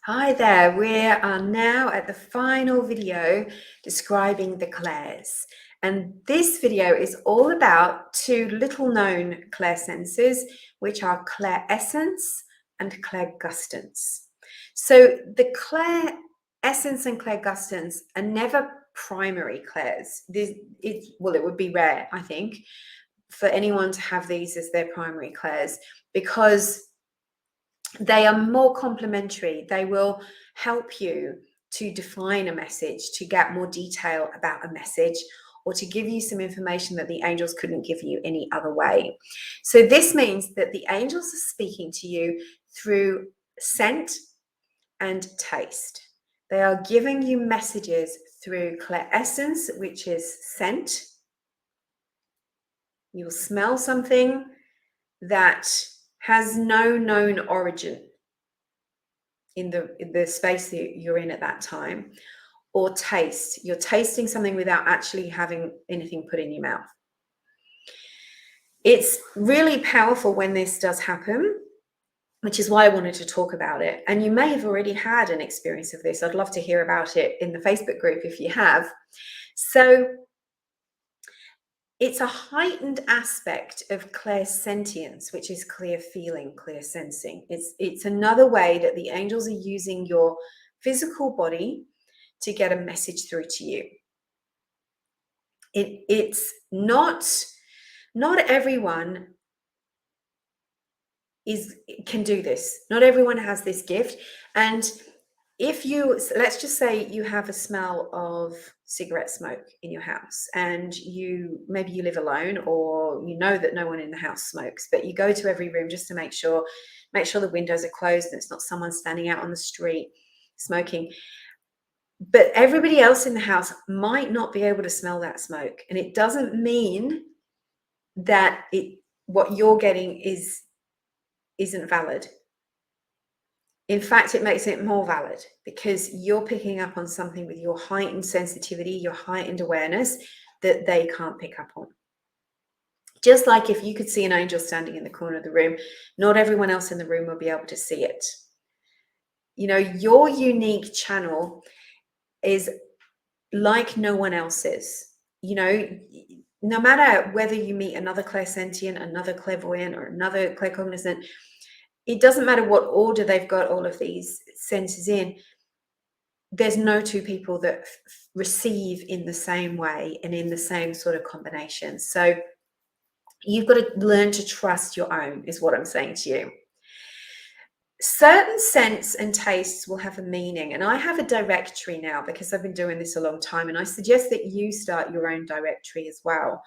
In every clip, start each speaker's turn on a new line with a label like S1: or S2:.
S1: Hi there, we are now at the final video describing the clairs. And this video is all about two little known clairsenses, which are clair essence and clair gustance. So the clair essence and clair gustance are never primary clairs. It would be rare, I think, for anyone to have these as their primary clairs, because they are more complementary. They will help you to define a message, to get more detail about a message, or to give you some information that the angels couldn't give you any other way. So this means that the angels are speaking to you through scent and taste. They are giving you messages through clair essence, which is scent. You'll smell something that has no known origin in the space that you're in at that time. Or taste, you're tasting something without actually having anything put in your mouth. It's really powerful when this does happen, which is why I wanted to talk about it. And you may have already had an experience of this. I'd love to hear about it in the Facebook group if you have. So it's a heightened aspect of clairsentience, which is clear feeling, clear sensing. It's another way that the angels are using your physical body to get a message through to you. It's not everyone can do this. Not everyone has this gift. And if let's just say you have a smell of cigarette smoke in your house, and maybe you live alone, or you know that no one in the house smokes, but you go to every room just to make sure the windows are closed and it's not someone standing out on the street smoking. But everybody else in the house might not be able to smell that smoke. And it doesn't mean that what you're getting isn't valid. In fact, it makes it more valid, because you're picking up on something with your heightened sensitivity, your heightened awareness that they can't pick up on. Just like if you could see an angel standing in the corner of the room, not everyone else in the room will be able to see it. Your unique channel is like no one else's. No matter whether you meet another clairsentient, another clairvoyant, or another claircognizant, it doesn't matter what order they've got all of these senses in. There's no two people that receive in the same way and in the same sort of combination. So you've got to learn to trust your own, is what I'm saying to you. Certain scents and tastes will have a meaning, and I have a directory now because I've been doing this a long time, and I suggest that you start your own directory as well.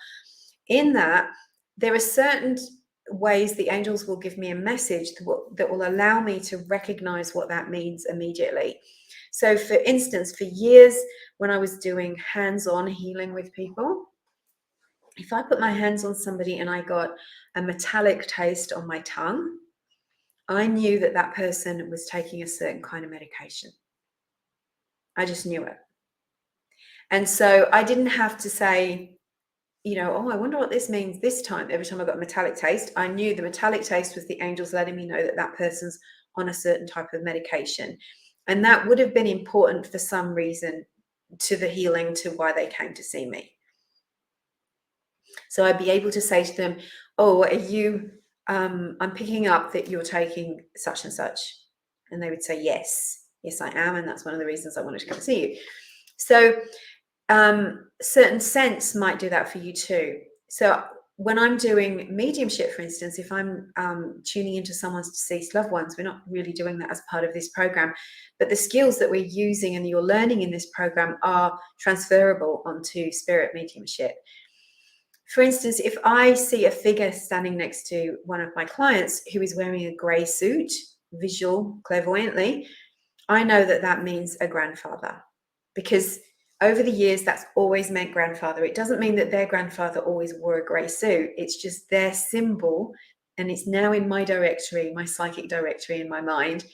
S1: In that, there are certain ways the angels will give me a message that will allow me to recognize what that means immediately. So for instance, for years when I was doing hands-on healing with people, if I put my hands on somebody and I got a metallic taste on my tongue, I knew that person was taking a certain kind of medication. I just knew it. And so I didn't have to say, oh, I wonder what this means this time. Every time I got a metallic taste, I knew the metallic taste was the angels letting me know that person's on a certain type of medication. And that would have been important for some reason to the healing, to why they came to see me. So I'd be able to say to them, oh, are you, I'm picking up that you're taking such and such. And they would say, yes, I am. And that's one of the reasons I wanted to come see you. So certain scents might do that for you too. So when I'm doing mediumship, for instance, if I'm tuning into someone's deceased loved ones, we're not really doing that as part of this program, but the skills that we're using and you're learning in this program are transferable onto spirit mediumship. For instance, if I see a figure standing next to one of my clients who is wearing a grey suit, visual clairvoyantly, I know that means a grandfather, because over the years, that's always meant grandfather. It doesn't mean that their grandfather always wore a grey suit. It's just their symbol, and it's now in my directory, my psychic directory in my mind.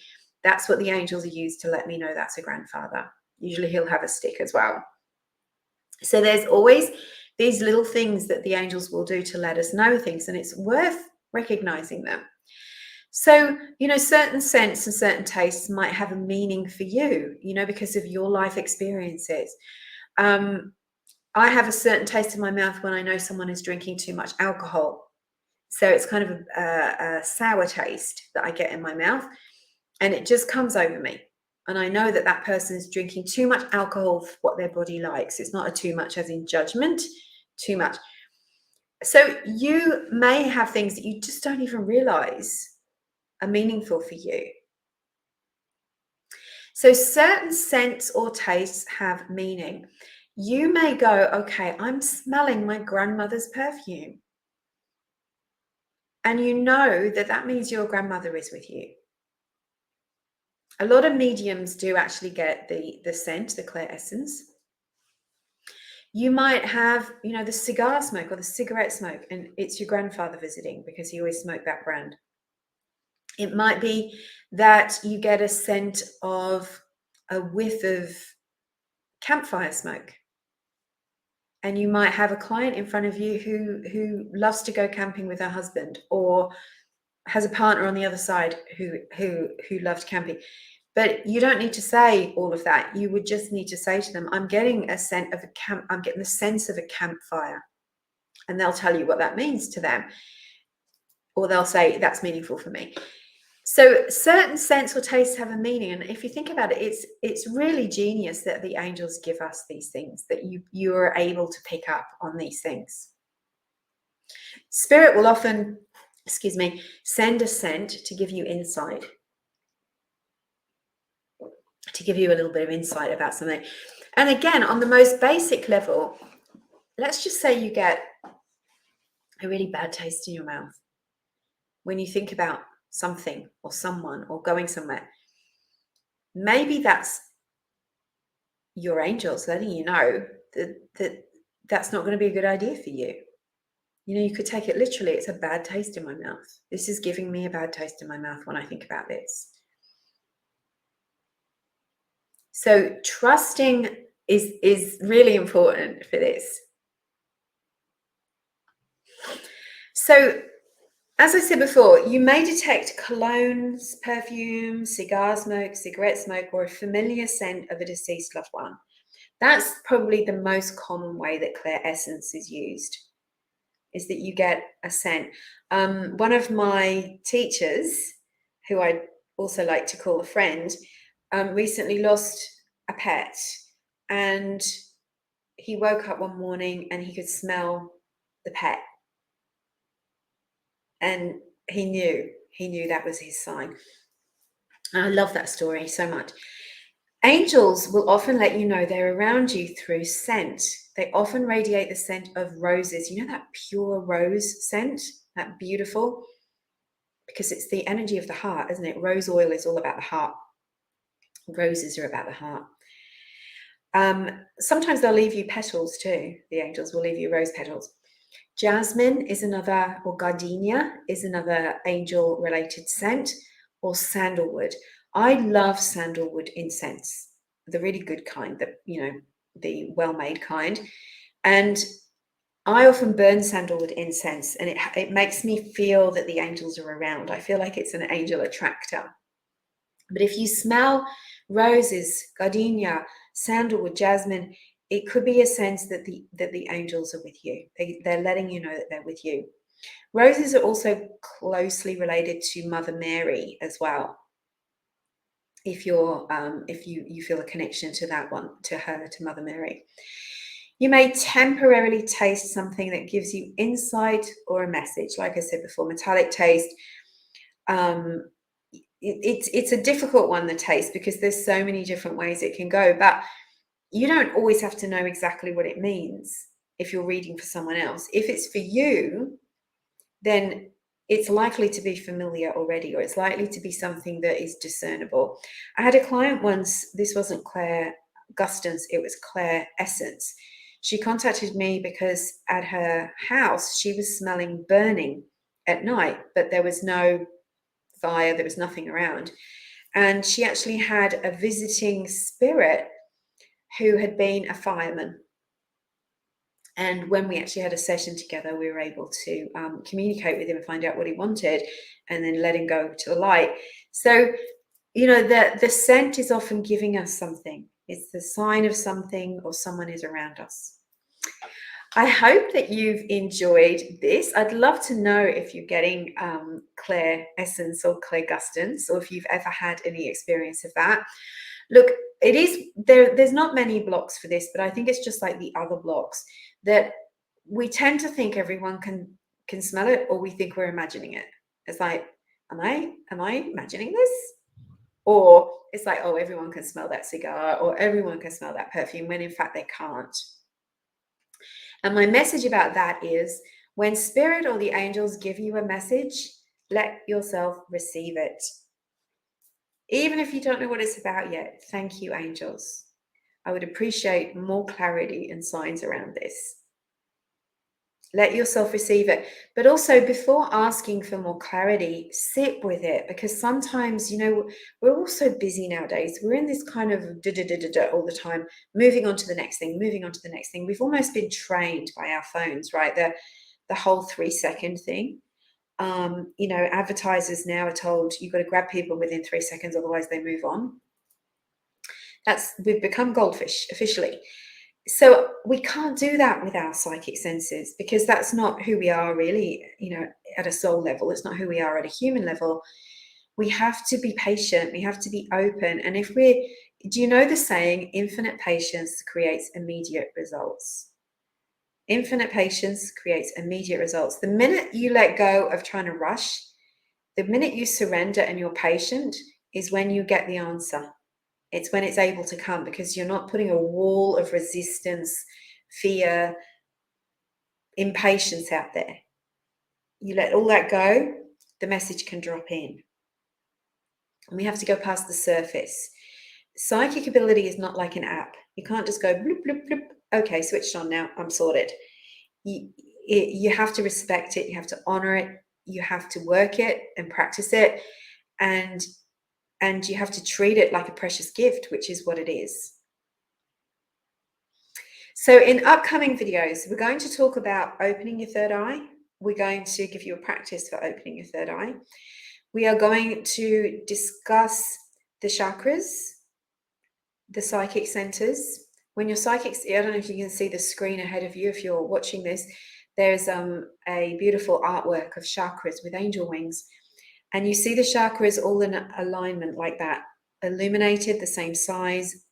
S1: That's what the angels are used to let me know that's a grandfather. Usually he'll have a stick as well. So there's always these little things that the angels will do to let us know things, and it's worth recognizing them. So, certain scents and certain tastes might have a meaning for you, because of your life experiences. Um, I have a certain taste in my mouth when I know someone is drinking too much alcohol. So it's kind of a sour taste that I get in my mouth, and it just comes over me. And I know that that person is drinking too much alcohol for what their body likes. It's not a too much as in judgment, too much. So you may have things that you just don't even realize are meaningful for you. So certain scents or tastes have meaning. You may go, okay, I'm smelling my grandmother's perfume. And you know that that means your grandmother is with you. A lot of mediums do actually get the scent, the Clair essence. You might have, the cigar smoke or the cigarette smoke, and it's your grandfather visiting because he always smoked that brand. It might be that you get a scent of a whiff of campfire smoke. And you might have a client in front of you who loves to go camping with her husband, or has a partner on the other side who loves camping. But you don't need to say all of that. You would just need to say to them, I'm getting a scent of a camp, I'm getting the sense of a campfire. And they'll tell you what that means to them. Or they'll say, that's meaningful for me. So certain scents or tastes have a meaning. And if you think about it, it's really genius that the angels give us these things, that you are able to pick up on these things. Spirit will often, send a scent to give you insight, to give you a little bit of insight about something. And again, on the most basic level, let's just say you get a really bad taste in your mouth when you think about something or someone or going somewhere. Maybe that's your angels letting you know that that's not going to be a good idea for you. You could take it literally. It's a bad taste in my mouth. This is giving me a bad taste in my mouth when I think about this. So trusting is really important for this. So, as I said before, you may detect colognes, perfumes, cigar smoke, cigarette smoke, or a familiar scent of a deceased loved one. That's probably the most common way that Clair essence is used, is that you get a scent. One of my teachers, who I also like to call a friend, recently lost a pet, and he woke up one morning and he could smell the pet, and he knew that was his sign. And I love that story so much. Angels will often let you know they're around you through scent. They often radiate the scent of roses. That pure rose scent, that beautiful, because it's the energy of the heart, isn't it? Rose oil is all about the heart. Roses are about the heart. Sometimes they'll leave you petals too. The angels will leave you rose petals. Jasmine is another, or gardenia is another angel-related scent, or sandalwood. I love sandalwood incense, the really good kind, the well-made kind. And I often burn sandalwood incense, and it makes me feel that the angels are around. I feel like it's an angel attractor. But if you smell roses, gardenia, sandalwood, jasmine, it could be a sense that the angels are with you. They're letting you know that they're with you. Roses are also closely related to Mother Mary as well. If you feel a connection to that one, to her, to Mother Mary. You may temporarily taste something that gives you insight or a message. Like I said before, metallic taste. It's a difficult one, the taste, because there's so many different ways it can go. But you don't always have to know exactly what it means if you're reading for someone else. If it's for you, then it's likely to be familiar already, or it's likely to be something that is discernible. I had a client once, this wasn't Clair Gustance, it was Clair Essence. She contacted me because at her house, she was smelling burning at night, but there was no fire, there was nothing around. And she actually had a visiting spirit who had been a fireman. And when we actually had a session together, we were able to communicate with him and find out what he wanted, and then let him go to the light. So, you know, the scent is often giving us something. It's the sign of something or someone is around us. I hope that you've enjoyed this. I'd love to know if you're getting Clair Essence or Clair Gustance, or if you've ever had any experience of that. Look, it is there's not many blocks for this, but I think it's just like the other blocks, that we tend to think everyone can smell it, or we think we're imagining it. It's like, am I imagining this? Or it's like, oh, everyone can smell that cigar, or everyone can smell that perfume, when in fact they can't. And my message about that is, when spirit or the angels give you a message, let yourself receive it. Even if you don't know what it's about yet, thank you, angels. I would appreciate more clarity and signs around this. Let yourself receive it. But also, before asking for more clarity, sit with it, because sometimes, you know, we're all so busy nowadays. We're in this kind of all the time, moving on to the next thing, moving on to the next thing. We've almost been trained by our phones, right? The whole 3-second thing. You know, advertisers now are told you've got to grab people within 3 seconds, otherwise they move on. We've become goldfish officially. So we can't do that with our psychic senses, because that's not who we are really, you know, at a soul level. It's not who we are at a human level. We have to be patient. We have to be open. And do you know the saying, infinite patience creates immediate results? Infinite patience creates immediate results. The minute you let go of trying to rush, the minute you surrender and you're patient, is when you get the answer. It's when it's able to come, because you're not putting a wall of resistance, fear, impatience out there. You let all that go, the message can drop in. And we have to go past the surface. Psychic ability is not like an app. You can't just go bloop, bloop, bloop. Okay, switched on now, I'm sorted. You have to respect it. You have to honor it. You have to work it and practice it. And you have to treat it like a precious gift, which is what it is. So in upcoming videos, we're going to talk about opening your third eye. We're going to give you a practice for opening your third eye. We are going to discuss the chakras, the psychic centers. When your psychics, I don't know if you can see the screen ahead of you if you're watching this, there's a beautiful artwork of chakras with angel wings. And you see the chakras all in alignment like that, illuminated, the same size,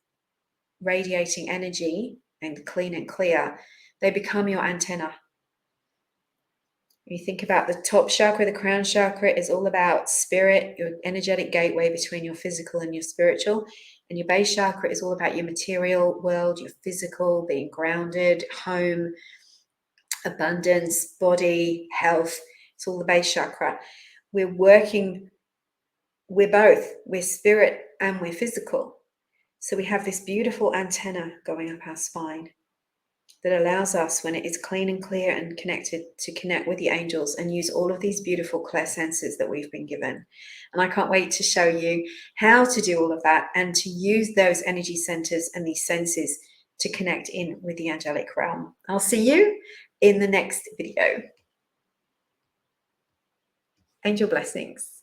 S1: radiating energy, and clean and clear. They become your antenna. When you think about the top chakra, the crown chakra is all about spirit, your energetic gateway between your physical and your spiritual. And your base chakra is all about your material world, your physical, being grounded, home, abundance, body, health. It's all the base chakra. We're both. We're spirit and we're physical. So we have this beautiful antenna going up our spine that allows us, when it is clean and clear and connected, to connect with the angels and use all of these beautiful clairsenses that we've been given. And I can't wait to show you how to do all of that and to use those energy centers and these senses to connect in with the angelic realm. I'll see you in the next video. Angel blessings.